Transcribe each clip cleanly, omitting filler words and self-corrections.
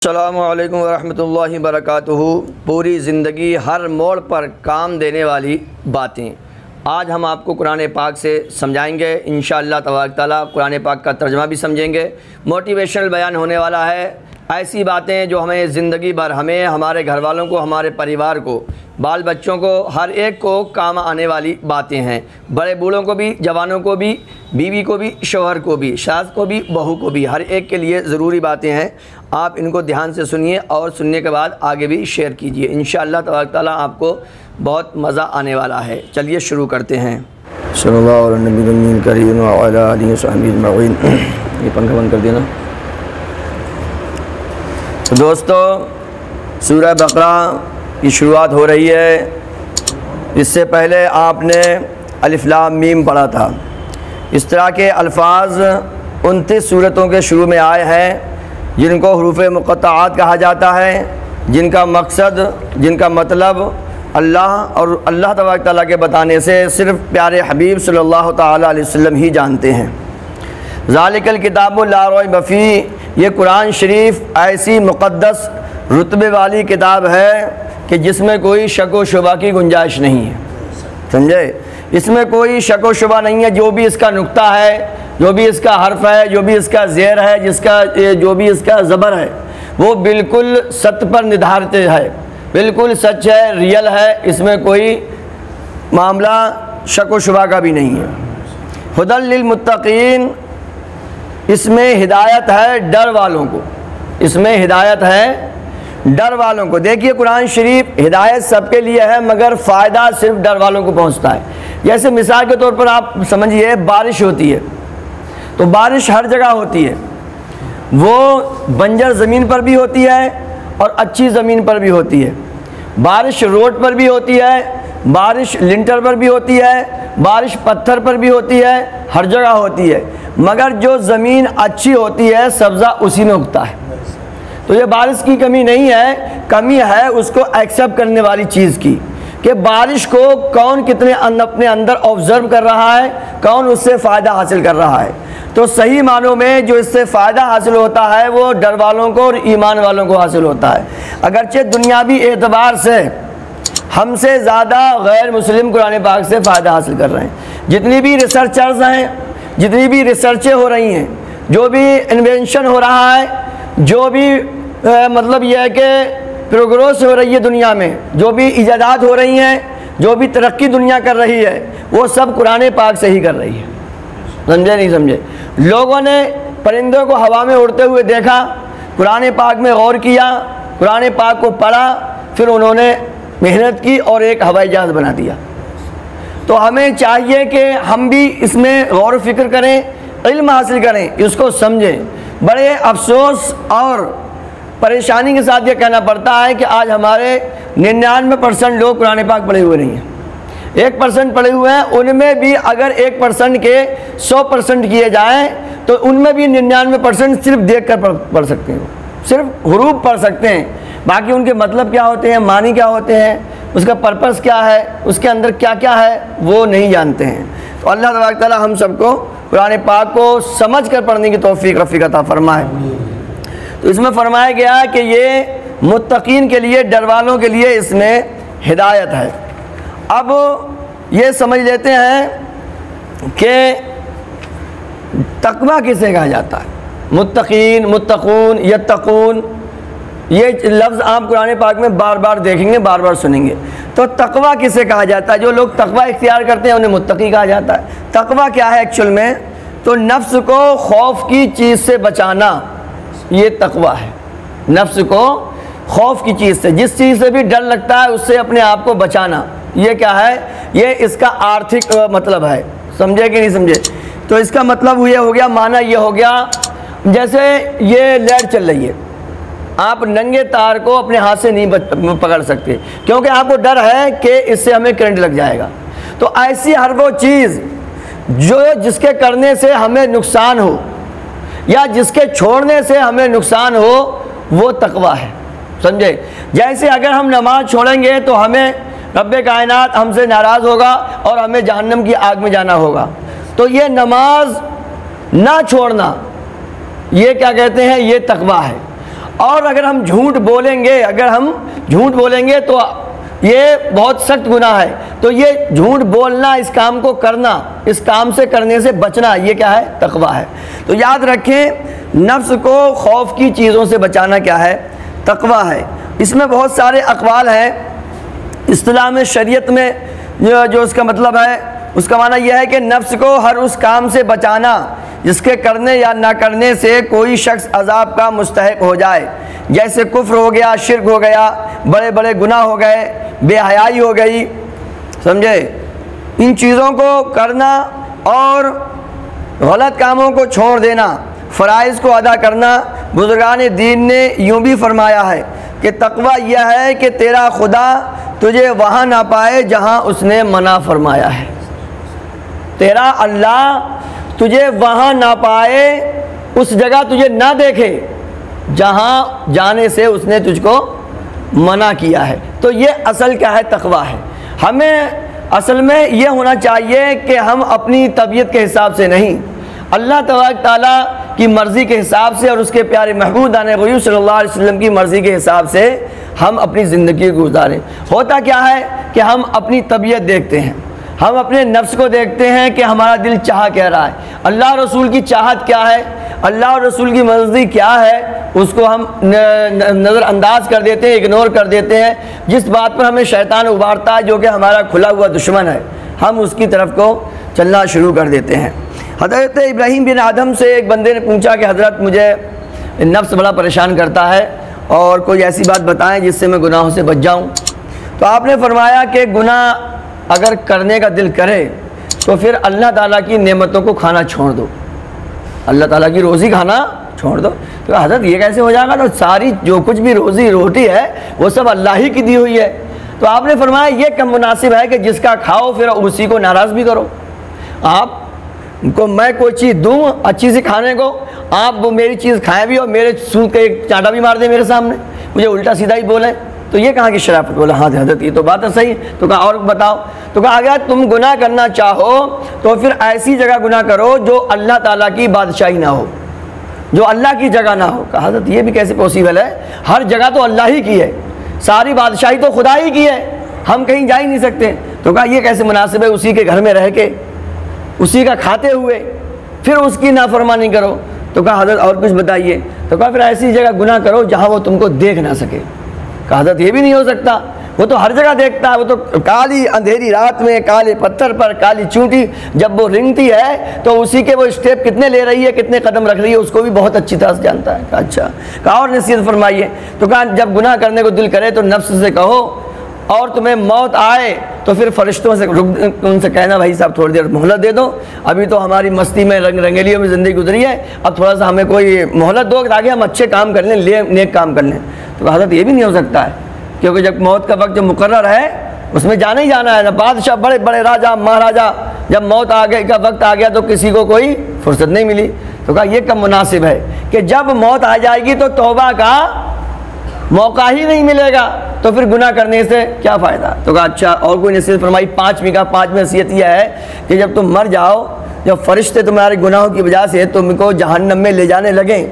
अस्सलामु अलैकुम वरहमतुल्लाहि वबरकातुहू। पूरी ज़िंदगी हर मोड़ पर काम देने वाली बातें आज हम आपको कुरान पाक से समझाएंगे। इंशाअल्लाह तबारक तआला कुरान पाक का तर्जुमा भी समझेंगे। मोटिवेशनल बयान होने वाला है, ऐसी बातें जो हमें ज़िंदगी भर, हमें, हमारे घर वालों को, हमारे परिवार को, बाल बच्चों को, हर एक को काम आने वाली बातें हैं। बड़े बूढ़ों को भी, जवानों को भी, बीवी को भी, शौहर को भी, सास को भी, बहू को भी, हर एक के लिए ज़रूरी बातें हैं। आप इनको ध्यान से सुनिए और सुनने के बाद आगे भी शेयर कीजिए। इंशाअल्लाह तबारक तआला आपको बहुत मज़ा आने वाला है। चलिए शुरू करते हैं। सल्लल्लाहु अलैहि करीम व अला आलिहि व सहबिहि अजमईन। ये पंखा बंद कर देना। तो दोस्तों, सूरह बकरा की शुरुआत हो रही है। इससे पहले आपने अलिफ लाम मीम पढ़ा था। इस तरह के अल्फाज 29 सूरतों के शुरू में आए हैं, जिनको हुरूफ़ मुक़त्तआत कहा जाता है, जिनका मकसद, जिनका मतलब अल्लाह और अल्लाह तबारक तआला के बताने से सिर्फ़ प्यारे हबीब सल्लल्लाहु तआला अलैहि वसल्लम ही जानते हैं। ज़ालिकल किताबु ला रैब फ़ीह, ये कुरान शरीफ ऐसी मुक़द्दस रुतबे वाली किताब है कि जिसमें कोई शक व शुबा की गुंजाइश नहीं है। समझे? इसमें कोई शक व शुबा नहीं है। जो भी इसका नुक्ता है, जो भी इसका हर्फ है, जो भी इसका ज़ेर है, जो भी इसका ज़बर है, वो बिल्कुल सत्य पर निर्धारित है, बिल्कुल सच है, रियल है। इसमें कोई मामला शक व शुबा का भी नहीं है। हुदल लिल मुत्तकीन, इसमें हिदायत है डर वालों को। इसमें हिदायत है डर वालों को। देखिए, कुरान शरीफ हिदायत सबके लिए है, मगर फ़ायदा सिर्फ डर वालों को पहुंचता है। जैसे मिसाल के तौर पर आप समझिए, बारिश होती है तो बारिश हर जगह होती है। वो बंजर ज़मीन पर भी होती है और अच्छी ज़मीन पर भी होती है। बारिश रोड पर भी होती है, बारिश लिंटर पर भी होती है, बारिश पत्थर पर भी होती है, हर जगह होती है। मगर जो ज़मीन अच्छी होती है, सब्ज़ा उसी में उगता है। तो ये बारिश की कमी नहीं है, कमी है उसको एक्सेप्ट करने वाली चीज़ की, कि बारिश को कौन कितने अपने अंदर ऑब्ज़र्व कर रहा है, कौन उससे फ़ायदा हासिल कर रहा है। तो सही मानों में जो इससे फ़ायदा हासिल होता है वो डर वालों को और ईमान वालों को हासिल होता है। अगरचे दुनियावी एतबार से हमसे ज़्यादा गैर मुस्लिम कुरान पाक से फ़ायदा हासिल कर रहे हैं। जितनी भी रिसर्चर्स हैं, जितनी भी रिसर्चें हो रही हैं, जो भी इन्वेंशन हो रहा है, जो भी मतलब यह है कि प्रोग्रेस हो रही है दुनिया में, जो भी इजादात हो रही हैं, जो भी तरक्की दुनिया कर रही है, वो सब कुरान पाक से ही कर रही है। समझे नहीं समझे? लोगों ने परिंदों को हवा में उड़ते हुए देखा, कुरान पाक में गौर किया, कुरान पाक को पढ़ा, फिर उन्होंने मेहनत की और एक हवाई जहाज़ बना दिया। तो हमें चाहिए कि हम भी इसमें गौर फिक्र करें, इल्म हासिल करें, इसको समझें। बड़े अफसोस और परेशानी के साथ ये कहना पड़ता है कि आज हमारे 99% लोग कुरान पाक पढ़े हुए नहीं हैं। 1% पढ़े हुए हैं, उनमें भी अगर 1% के 100% किए जाएं तो उनमें भी 99% सिर्फ देख कर पढ़ सकते हैं, सिर्फ हुरूफ पढ़ सकते हैं। बाकी उनके मतलब क्या होते हैं, मानी क्या होते हैं, उसका पर्पस क्या है, उसके अंदर क्या क्या है, वो नहीं जानते हैं। तो अल्लाह तबारक तआला हम सबको कुरान पाक को समझ कर पढ़ने की तौफीक रफ़ीक अता फरमाए। तो इसमें फरमाया गया कि ये मुत्तकीन के लिए, डर वालों के लिए इसमें हिदायत है। अब ये समझ लेते हैं कि तक़वा किसे कहा जाता है। मुत्तकीन, मुत्तकून, यत्तकून, ये लफ्ज़ आप कुरान पाक में बार बार देखेंगे, बार बार सुनेंगे। तो तक़वा किसे कहा जाता है? जो लोग तक़वा इख्तियार करते हैं उन्हें मुत्तकी कहा जाता है। तक़वा क्या है एक्चुअल में? तो नफ्स को खौफ की चीज़ से बचाना, ये तक़वा है। नफ्स को खौफ की चीज़ से, जिस चीज़ से भी डर लगता है उससे अपने आप को बचाना, ये क्या है? ये इसका आर्थिक मतलब है। समझे कि नहीं समझे? तो इसका मतलब ये हो गया, माना ये हो गया, जैसे ये लाइट चल रही है, आप नंगे तार को अपने हाथ से नहीं पकड़ सकते, क्योंकि आपको डर है कि इससे हमें करंट लग जाएगा। तो ऐसी हर वो चीज़ जो जिसके करने से हमें नुकसान हो या जिसके छोड़ने से हमें नुकसान हो, वो तक़वा है। समझे? जैसे अगर हम नमाज छोड़ेंगे तो हमें रब्बे कायनात हमसे नाराज़ होगा और हमें जहन्नम की आग में जाना होगा। तो ये नमाज ना छोड़ना, ये क्या कहते हैं? ये तक़वा है। और अगर हम झूठ बोलेंगे, अगर हम झूठ बोलेंगे तो ये बहुत सख्त गुनाह है। तो ये झूठ बोलना, इस काम को करना, इस काम से करने से बचना, ये क्या है? तकवा है। तो याद रखें, नफ्स को खौफ की चीज़ों से बचाना क्या है? तकवा है। इसमें बहुत सारे अक़वाल हैं इस्तिलाह में, शरीयत में जो उसका मतलब है, उसका माना यह है कि नफ्स को हर उस काम से बचाना जिसके करने या ना करने से कोई शख्स अजाब का मुस्तहिक हो जाए, जैसे कुफ्र हो गया, शिर्क हो गया, बड़े बड़े गुनाह हो गए, बेहयाई हो गई, समझे? इन चीज़ों को करना और गलत कामों को छोड़ देना, फ़राइज़ को अदा करना। बुज़ुर्गान दीन ने यूँ भी फरमाया है कि तक़वा यह है कि तेरा खुदा तुझे वहाँ ना पाए जहाँ उसने मना फरमाया है। तेरा अल्लाह तुझे वहाँ ना पाए, उस जगह तुझे ना देखे जहाँ जाने से उसने तुझको मना किया है। तो ये असल क्या है? तक़वा है। हमें असल में ये होना चाहिए कि हम अपनी तबीयत के हिसाब से नहीं, अल्लाह तबारक ताला की मर्ज़ी के हिसाब से और उसके प्यारे महबूब दाने ग़ुयूब सल्लल्लाहु अलैहि वसल्लम की मर्ज़ी के हिसाब से हम अपनी ज़िंदगी गुजारें। होता क्या है कि हम अपनी तबीयत देखते हैं, हम अपने नफ्स को देखते हैं कि हमारा दिल चाह क्या रहा है, अल्लाह रसूल की चाहत क्या है, अल्लाह और रसूल की मर्ज़ी क्या है, उसको हम नज़रअंदाज कर देते हैं, इग्नोर कर देते हैं। जिस बात पर हमें शैतान उबारता है, जो कि हमारा खुला हुआ दुश्मन है, हम उसकी तरफ को चलना शुरू कर देते हैं। हज़रत इब्राहीम बिन आदम से एक बंदे ने पूछा कि हज़रत मुझे नफ्स बड़ा परेशान करता है और कोई ऐसी बात बताएं जिससे मैं गुनाहों से बच जाऊं। तो आपने फरमाया कि गुनाह अगर करने का दिल करे तो फिर अल्लाह ताला की नेमतों को खाना छोड़ दो, अल्लाह ताला की रोज़ी खाना छोड़ दो। तो हज़रत ये कैसे हो जाएगा? तो सारी जो कुछ भी रोज़ी रोटी है वो सब अल्लाह ही की दी हुई है। तो आपने फरमाया ये कम मुनासिब है कि जिसका खाओ फिर उसी को नाराज़ भी करो। आपको मैं कोई चीज़ दूँ अच्छी सी खाने को, आप वो मेरी चीज़ खाएँ भी और मेरे सूद का एक चांटा भी मार दे मेरे सामने, मुझे उल्टा सीधा ही बोलें, तो ये कहाँ की शराफत? बोला हाँ हज़रत ये तो बात है सही। तो कहा और बताओ? तो कहा अगर तुम गुनाह करना चाहो तो फिर ऐसी जगह गुनाह करो जो अल्लाह ताला की बादशाही ना हो, जो अल्लाह की जगह ना हो। कहा हज़रत ये भी कैसे पॉसिबल है? हर जगह तो अल्लाह ही की है, सारी बादशाही तो खुदा ही की है, हम कहीं जा ही नहीं सकते। तो कहा ये कैसे मुनासिब है? उसी के घर में रह के उसी का खाते हुए फिर उसकी नाफरमानी करो। तो कहा हज़रत और कुछ बताइए? तो कहा फिर ऐसी जगह गुनाह करो जहाँ वो तुमको देख ना सके। कहा हज़रत ये भी नहीं हो सकता, वो तो हर जगह देखता है, वो तो काली अंधेरी रात में काले पत्थर पर काली चूंटी जब वो रिंगती है तो उसी के वो स्टेप कितने ले रही है, कितने कदम रख रही है, उसको भी बहुत अच्छी तरह से जानता है। कहा अच्छा। कहा और नसीहत फरमाइए? तो कहा जब गुनाह करने को दिल करे तो नफ्स से कहो और तुम्हें मौत आए तो फिर फरिश्तों से उनसे कहना भाई साहब थोड़ी देर मोहलत दे दो, अभी तो हमारी मस्ती में रंग रंगेलियों में ज़िंदगी गुजरी है, अब थोड़ा सा हमें कोई मोहलत दो ताकि हम अच्छे काम कर लें, नेक काम कर लें। तो हज़रत ये भी नहीं हो सकता है, क्योंकि जब मौत का वक्त जो मुकर्रर है उसमें जाना ही जाना है ना। बादशाह बड़े बड़े राजा महाराजा जब मौत आ गई का वक्त आ गया तो किसी को कोई फुर्सत नहीं मिली। तो कहा यह कब मुनासिब है कि जब मौत आ जाएगी तो तौबा का मौका ही नहीं मिलेगा, तो फिर गुनाह करने से क्या फ़ायदा। तो कहा अच्छा और कोई नसीहत फरमाई? पाँचवीं नसीहत यह है कि जब तुम मर जाओ, जब फरिश्ते तुम्हारे गुनाहों की वजह से तुमको जहन्नम में ले जाने लगें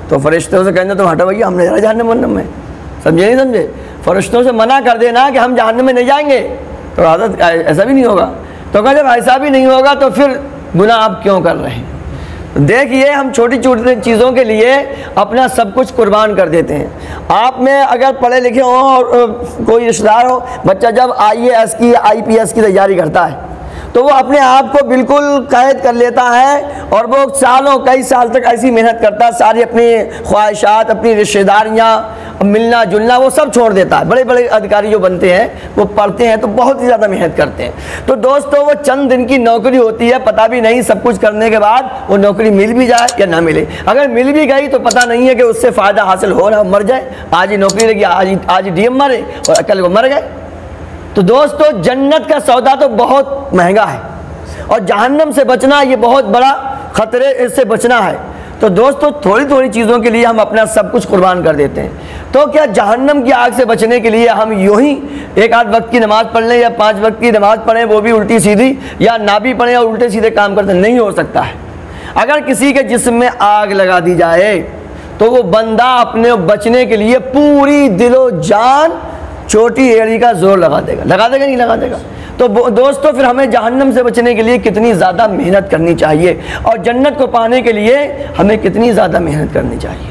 तो फरिश्तों से कहना तुम हटो भैया हम नहीं जा रहे जहन्नम में, समझे नहीं समझे? फरिश्तों से मना कर देना कि हम जहन्नम में नहीं जाएंगे, तो हज़रत ऐसा भी नहीं होगा। तो कहा जब ऐसा भी नहीं होगा तो फिर गुनाह आप क्यों कर रहे हैं? देखिए हम छोटी छोटी चीज़ों के लिए अपना सब कुछ कुर्बान कर देते हैं। आप में अगर पढ़े लिखे हों और कोई रिश्तेदार हो, बच्चा जब IAS की IPS की तैयारी करता है तो वो अपने आप को बिल्कुल कैद कर लेता है और वो सालों कई साल तक ऐसी मेहनत करता है, सारी अपनी ख्वाहिशात, अपनी रिश्तेदारियाँ, मिलना जुलना वो सब छोड़ देता है। बड़े बड़े अधिकारी जो बनते हैं वो पढ़ते हैं तो बहुत ही ज़्यादा मेहनत करते हैं। तो दोस्तों वो चंद दिन की नौकरी होती है, पता भी नहीं सब कुछ करने के बाद वो नौकरी मिल भी जाए या ना मिले। अगर मिल भी गई तो पता नहीं है कि उससे फ़ायदा हासिल हो ना, मर जाए। आज ही नौकरी लगी, आज ही DM मरे और कल वो मर गए। तो दोस्तों जन्नत का सौदा तो बहुत महंगा है और जहन्नम से बचना ये बहुत बड़ा ख़तरे से बचना है। तो दोस्तों थोड़ी थोड़ी चीज़ों के लिए हम अपना सब कुछ कुर्बान कर देते हैं। तो क्या जहन्नम की आग से बचने के लिए हम यूँ ही एक आध वक्त की नमाज़ पढ़ लें या 5 वक्त की नमाज़ पढ़ें, वो भी उल्टी सीधी, या ना भी पढ़ें और उल्टे सीधे काम करते? नहीं हो सकता है। अगर किसी के जिस्म में आग लगा दी जाए तो वो बंदा अपने बचने के लिए पूरी दिलो जान छोटी एड़ी का जोर लगा देगा नहीं लगा देगा। तो दोस्तों फिर हमें जहन्नम से बचने के लिए कितनी ज़्यादा मेहनत करनी चाहिए और जन्नत को पाने के लिए हमें कितनी ज़्यादा मेहनत करनी चाहिए।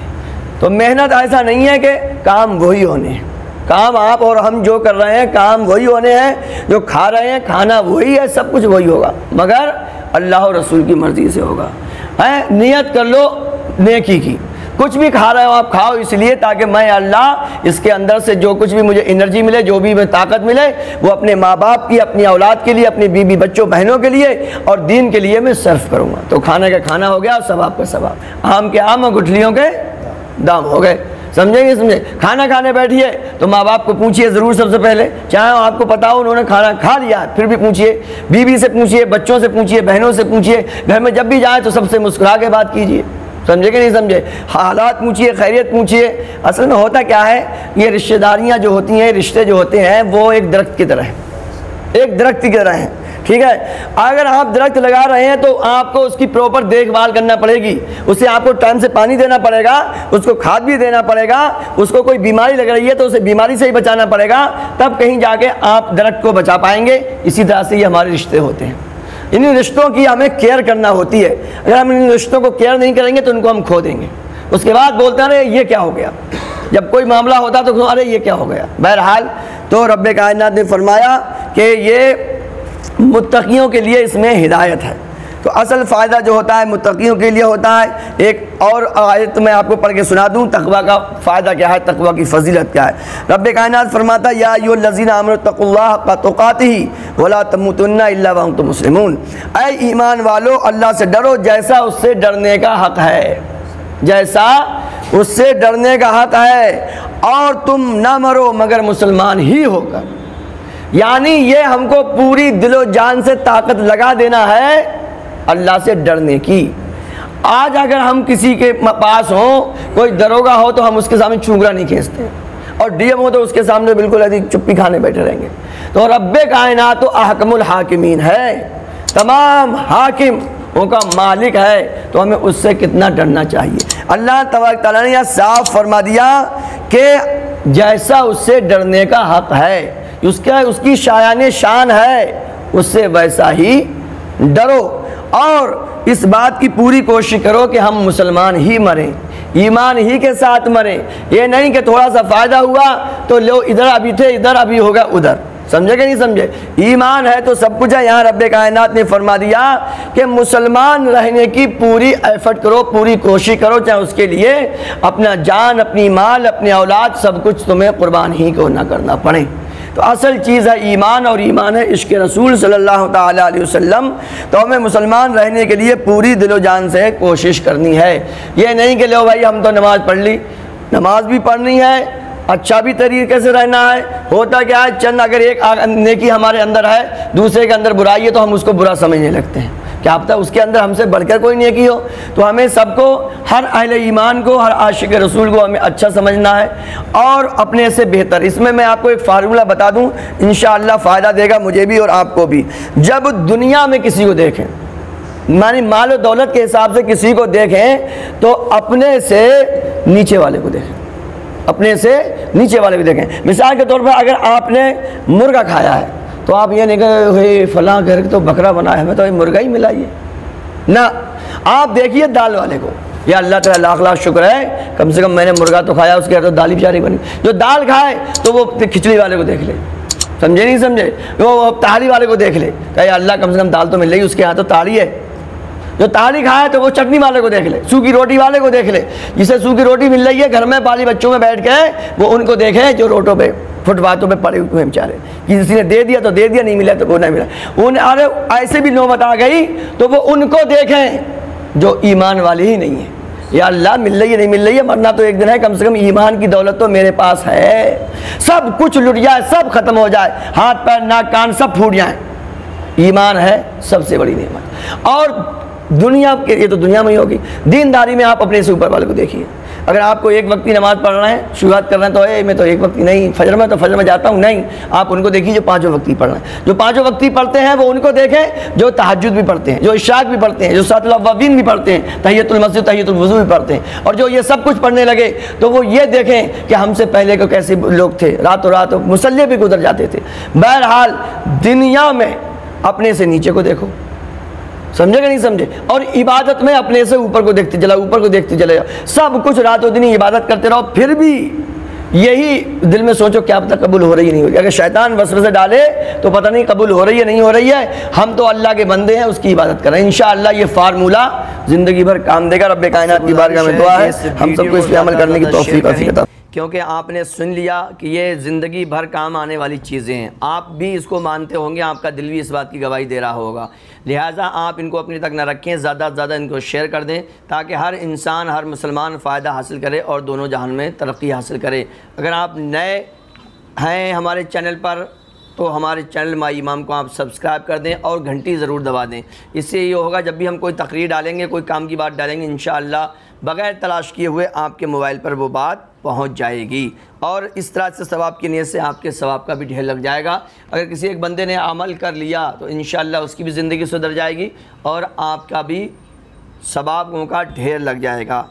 तो मेहनत ऐसा नहीं है कि काम वही होने हैं, काम आप और हम जो कर रहे हैं काम वही होने हैं, जो खा रहे हैं खाना वही है, सब कुछ वही होगा, मगर अल्लाह और रसूल की मर्ज़ी से होगा। है नियत कर लो नेकी की, कुछ भी खा रहे हो आप खाओ इसलिए ताकि मैं अल्लाह इसके अंदर से जो कुछ भी मुझे एनर्जी मिले, जो भी मुझे ताकत मिले, वो अपने माँ बाप की, अपनी औलाद के लिए, अपनी बीवी बच्चों बहनों के लिए और दीन के लिए मैं सर्फ करूँगा। तो खाने का खाना हो गया और सवाब का सवाब, आम के आम और गुठलियों के दाम हो गए। समझेंगे? समझे? खाना खाने बैठिए तो माँ बाप को पूछिए ज़रूर सबसे पहले, चाहे आपको पता हो उन्होंने खाना खा लिया फिर भी पूछिए, बीवी से पूछिए, बच्चों से पूछिए, बहनों से पूछिए, घर में जब भी जाए तो सबसे मुस्कुरा के बात कीजिए। समझे कि नहीं समझे? हालात पूछिए, खैरियत पूछिए। असल में होता क्या है, ये रिश्तेदारियाँ जो होती हैं, रिश्ते जो होते हैं वो एक दरख्त की तरह है, एक दरख्त की तरह है। ठीक है, अगर आप दरख्त लगा रहे हैं तो आपको उसकी प्रॉपर देखभाल करना पड़ेगी, उसे आपको टाइम से पानी देना पड़ेगा, उसको खाद भी देना पड़ेगा, उसको कोई बीमारी लग रही है तो उसे बीमारी से ही बचाना पड़ेगा, तब कहीं जाके आप दरख्त को बचा पाएंगे। इसी तरह से ये हमारे रिश्ते होते हैं, इन रिश्तों की हमें केयर करना होती है। अगर हम इन रिश्तों को केयर नहीं करेंगे तो उनको हम खो देंगे, उसके बाद बोलते हैं अरे ये क्या हो गया, जब कोई मामला होता तो अरे ये क्या हो गया। बहरहाल तो रब्बे कायनात ने फरमाया कि ये मुत्तकियों के लिए इसमें हिदायत है। तो असल फ़ायदा जो होता है मुत्तकियों के लिए होता है। एक और आयत मैं आपको पढ़ के सुना दूँ, तकवा का फ़ायदा क्या है, तकवा की फजीलत क्या है। रब्बे कायनात फरमाता या अय्युहल्लज़ीना आमनू तक़ुल्लाह हक़्क़ तुक़ातिही वला तमूतुन्ना इल्ला व अंतुम मुस्लिमून। ऐ ईमान वालो अल्लाह से डरो जैसा उससे डरने का हक़ है, जैसा उससे डरने का हक़ है, और तुम ना मरो मगर मुसलमान ही होकर। यानी ये हमको पूरी दिलो जान से ताकत लगा देना है अल्लाह से डरने की। आज अगर हम किसी के पास हो, कोई दरोगा हो तो हम उसके सामने चूंगरा नहीं खींचते, और डीएम हो तो उसके सामने बिल्कुल ऐसी चुप्पी खाने बैठे रहेंगे। तो रब्बे कायनात तो अहकमुल हाकिमीन है, तमाम हाकिम उनका मालिक है, तो हमें उससे कितना डरना चाहिए। अल्लाह तबारक तआला ने यह साफ फरमा दिया कि जैसा उससे डरने का हक़ है, उसकी शायाने शान है, उससे वैसा ही डरो और इस बात की पूरी कोशिश करो कि हम मुसलमान ही मरें, ईमान ही के साथ मरें। ये नहीं कि थोड़ा सा फ़ायदा हुआ तो लो इधर अभी थे इधर अभी होगा उधर। समझे कि नहीं समझे? ईमान है तो सब कुछ है। यहाँ रब्बे कायनात ने फरमा दिया कि मुसलमान रहने की पूरी एफर्ट करो, पूरी कोशिश करो, चाहे उसके लिए अपना जान, अपनी माल, अपनी औलाद सब कुछ तुम्हें कुर्बान ही क्यों ना करना पड़े। तो असल चीज़ है ईमान, और ईमान है इश्क़ रसूल सल्लल्लाहु ताला अलैहि वसल्लम। तो हमें मुसलमान रहने के लिए पूरी दिलो जान से कोशिश करनी है। ये नहीं कि लो भाई हम तो नमाज़ पढ़ ली, नमाज भी पढ़नी है, अच्छा भी तरीके से रहना है। होता क्या है, चंद अगर एक नेकी हमारे अंदर है, दूसरे के अंदर बुराई है तो हम उसको बुरा समझने लगते हैं। क्या पता उसके अंदर हमसे बढ़कर कोई नेकी हो। तो हमें सबको, हर अहले ईमान को, हर आशिक रसूल को हमें अच्छा समझना है और अपने से बेहतर। इसमें मैं आपको एक फार्मूला बता दूं, इंशाअल्लाह फ़ायदा देगा मुझे भी और आपको भी। जब दुनिया में किसी को देखें, मानी माल और दौलत के हिसाब से किसी को देखें, तो अपने से नीचे वाले को देखें, अपने से नीचे वाले को देखें। मिसाल के तौर पर अगर आपने मुर्गा खाया है तो आप ये नहीं कहें फलां घर तो बकरा बना है, हमें तो मुर्गा ही मिला ये ना। आप देखिए दाल वाले को, या अल्लाह ताला लाख लाख शुक्र है कम से कम मैंने मुर्गा तो खाया, उसके तो दाल ही बेचारी बनी। जो दाल खाए तो वो खिचड़ी वाले को देख ले, समझे नहीं समझे, वो ताड़ी वाले को देख ले, कहे अल्लाह कम से कम दाल तो मिल रही, उसके यहाँ तो ताड़ी है। जो ताड़ी खाए तो वो चटनी वाले को देख ले, सूखी रोटी वाले को देख ले, जिसे सूखी रोटी मिल रही है घर में बाली बच्चों में बैठ के, वो उनको देखे जो रोटों पे फुटपाथों पे पड़े हुए बेचारे, किसी ने दे दिया तो दे दिया, नहीं मिला तो वो नहीं मिला। उन अरे ऐसे भी नौबत आ गई तो वो उनको देखें जो ईमान वाले ही नहीं है। या अल्लाह मिल रही है नहीं मिल रही है, मरना तो एक दिन है, कम से कम ईमान की दौलत तो मेरे पास है। सब कुछ लुट जाए, सब खत्म हो जाए, हाथ पैर नाक कान सब फूट जाए, ईमान है सबसे बड़ी नेमत। और दुनिया के, ये तो दुनिया में ही होगी, दीनदारी में आप अपने से ऊपर वाले को देखिए। अगर आपको एक वक्त की नमाज़ पढ़ना है, शुरुआत करना है, तो मैं तो एक वक्त नहीं, फजर में तो फजर में जाता हूँ, नहीं, आप उनको देखिए जो पाँचों वक्त पढ़ना है। जो पाँचों वक्त पढ़ते हैं वो उनको देखें जो तहज्जुद भी पढ़ते हैं, जो इशाक भी पढ़ते हैं, जो सलातुल अव्वाबीन भी पढ़ते हैं, तहियतुल मस्जिद तहियतुल वुज़ू भी पढ़ते हैं, और जो ये सब कुछ पढ़ने लगे तो वो ये देखें कि हमसे पहले को कैसे लोग थे, रातों रात मुसल्ले भी गुजर जाते थे। बहरहाल दुनिया में अपने से नीचे को देखो, समझे कि नहीं समझे, और इबादत में अपने से ऊपर को देखते चला, ऊपर को देखते चले जाओ, सब कुछ रातों दिन इबादत करते रहो, फिर भी यही दिल में सोचो क्या पता कबूल हो रही है नहीं हो रही। अगर शैतान वसवसे डाले तो पता नहीं कबूल हो रही है नहीं हो रही है, हम तो अल्लाह के बंदे हैं, उसकी इबादत करें, इंशाअल्लाह ये फार्मूला ज़िंदगी भर काम देगा। रब्बे कायनात की बारगाह में दुआ है हम सबको इस पर अमल करने की तौफीक अता, क्योंकि आपने सुन लिया कि ये ज़िंदगी भर काम आने वाली चीज़ें हैं, आप भी इसको मानते होंगे, आपका दिल भी इस बात की गवाही दे रहा होगा, लिहाजा आप इनको अपने तक न रखें, ज़्यादा से ज़्यादा इनको शेयर कर दें ताकि हर इंसान, हर मुसलमान फ़ायदा हासिल करे और दोनों जहान में तरक्की हासिल करे। अगर आप नए हैं हमारे चैनल पर तो हमारे चैनल माई इमाम को आप सब्सक्राइब कर दें और घंटी ज़रूर दबा दें। इससे ये होगा जब भी हम कोई तकरीर डालेंगे, कोई काम की बात डालेंगे, इंशाअल्लाह बग़ैर तलाश किए हुए आपके मोबाइल पर वो बात पहुंच जाएगी, और इस तरह से सवाब की नीयत से आपके सवाब का भी ढेर लग जाएगा। अगर किसी एक बंदे ने अमल कर लिया तो इंशाअल्लाह उसकी भी ज़िंदगी सुधर जाएगी और आपका भी सवाबों का ढेर लग जाएगा।